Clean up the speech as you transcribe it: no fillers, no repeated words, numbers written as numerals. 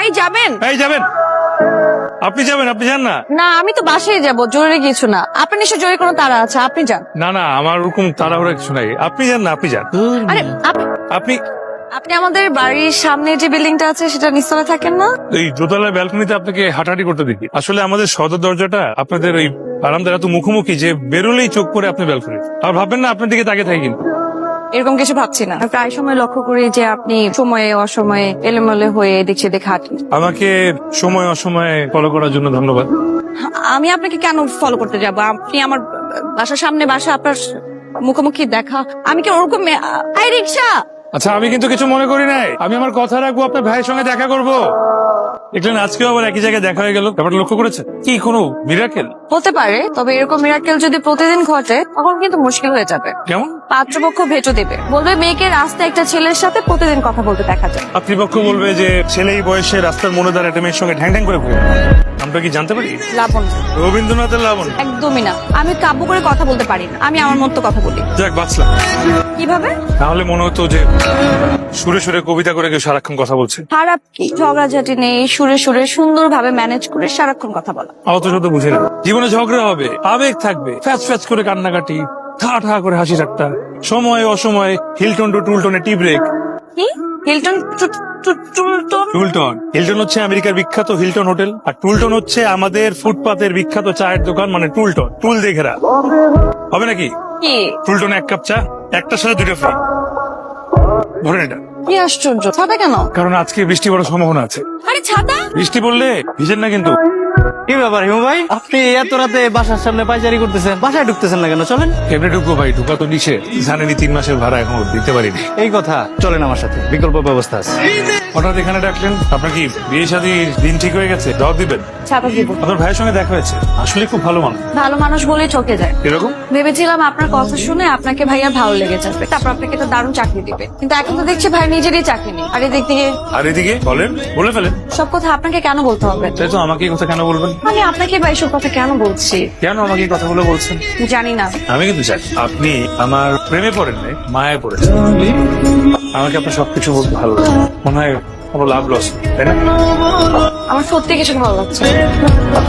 এই যাবেন? এই যাবেন? আপনি যাবেন? আপনি যান না? না, আমি তো বাসায় যাব, জরুরি কিছু না। আপনি নিশ্চয় জরুরি কোনো তাড়া আছে, আপনি যান। না না, আমার ওরকম তাড়াহুড়া কিছু নাই। আপনি যান না, আপনি যান। আরে আপনি আপনি আমাদের বাড়ির সামনে যে বিল্ডিংটা আছে সেটা নিচতলায় থাকেন না? এই দোতলার ব্যালকনিতে আপনাকে হাঁটাহাঁটি করতে দেখি। আসলে আমাদের সদর দরজাটা আপনাদের ওই বারান্দার এত মুখোমুখি যে বেরোলেই চোখ পড়ে আপনি ব্যালকনি। আর ভাববেন না আপনার দিকে তাকিয়ে থাকি কিন্তু। এরকম কিছু ভাবছি না। প্রায় সময় লক্ষ্য করি যে আপনি সময়ে অসময়ে এলোমেলো হয়ে এদিক সেদিক হাঁটেন। আমাকে সময় অসময়ে ফলো করার জন্য ধন্যবাদ। আমি আপনাকে কেন ফলো করতে যাব? আপনি আমার বাসার সামনে বাসা, আপনার মুখোমুখি দেখা। আমি কি ওরকম এই রিক্সা? আচ্ছা, আমি কিন্তু কিছু মনে করি নাই। আমি আমার কথা রাখবো, আপনার ভাইয়ের সঙ্গে দেখা করবো। দেখলেন আজকেও আবার একই জায়গায় দেখা হয়ে গেল। ব্যাপারটা লক্ষ্য করেছে কি? কোনো মিরাকেল? হতে পারে, তবে এরকম মিরাকেল যদি প্রতিদিন ঘটে তখন কিন্তু মুশকিল হয়ে যাবে। কেমন? পাত্রপক্ষ ভেটো দেবে, বলবে মেয়েকে রাস্তায় একটা ছেলের সাথে প্রতিদিন কথা বলতে দেখা যায়। পাত্রীপক্ষ বলবে যে ছেলে এই বয়সে রাস্তার মনে দাঁড় একটা মেয়ের সঙ্গে ঢ্যাং ঢ্যাং করে ঘুরে। আমরা কি জানতে পারি? লাবণ্য? রবীন্দ্রনাথের লাবণ্য? একদমই না। আমি কাব্য করে কথা বলতে পারি না, আমি আমার মতো কথা বলি। যাক, বাঁচলাম। কিভাবে? তাহলে মনে হতো যে সুরে সুরে কবিতা করে কেউ সারাক্ষণ কথা বলছে। খারাপ কি? ঝগড়াঝাটি নেই, সুরে সুরে সুন্দরভাবে ম্যানেজ করে সারাক্ষণ কথা বলা। অত শত বুঝি না। জীবনে ঝগড়া হবে, আবেগ থাকবে, ফ্যাচ ফ্যাচ করে কান্নাকাটি, ঠা ঠা করে হাসি ঠাট্টা, সময় অসময়ে হিলটন টু টুলটনে টি ব্রেক। কি? হিলটন টুলটন হিলটন হচ্ছে আমেরিকার বিখ্যাত হিলটন হোটেল, আর টুলটন হচ্ছে আমাদের ফুটপাতের বিখ্যাত চায়ের দোকান, মানে টুলটন। টুল দিয়ে ঘেরা। হবে নাকি? কি? টুলটনে এক কাপ চা, একটার সাথে দুটো ফ্রি। ধরেন এটা। কি আশ্চর্য! ছাতা কেন? কারণ আজকে বৃষ্টি পড়ার সম্ভাবনা আছে। আরে ছাতা? বৃষ্টি পড়লে ভিজেন না কিন্তু। কি ব্যাপার হিমু ভাই, আপনি এত রাতে বাসার সামনে পাইচারি করতেছেন? বাসায় ঢুকতেছেন না কেন? চলেন। কেমনে ঢুকবো ভাই? ঢুকা তো নিষেধ। জানেনই 3 মাসের ভাড়া এখনো দিতে পারিনি। এই কথা, চলেন আমার সাথে, বিকল্প ব্যবস্থা আছে। হঠাৎ এখানে ডাকলেন? আপনার কি বিয়ে শাদীর দিন ঠিক হয়ে গেছে? দাওয়াত দিবেন? ছাতা দিব। আপনার ভাইয়ের সঙ্গে দেখা হয়েছে, আসলে খুব ভালো মানুষ। ভালো মানুষ বলেই চকে যায়। এরকম? ভেবেছিলাম আপনার কথা শুনে আপনাকে ভাইয়া ভালো লেগে যাবে, তারপর আপনাকে একটা দারুণ চাকরি দিবে, কিন্তু এখন তো দেখছি ভাই নিজেরই চাকরি নেই। আর এদিক থেকে আর এদিকে বলেন, বলে ফেলেন। সব কথা আপনাকে কেন বলতে হবে? তাই তো, আমাকে এই কথা কেন বলবেন? আমি আপনাকে ভাই সব কথা কেন বলছি কেন আমাকে এই কথাগুলো বলছেন? জানি না। আমি কিন্তু চাই আপনি আমার প্রেমে পড়েন নাই, মায়ায় পড়েছেন। আমাকে আপনার সবকিছু খুব ভালো লাগে। মনে হয় কোনো লাভ লস, তাই না? আমার সত্যি কিছু ভালো লাগছে না।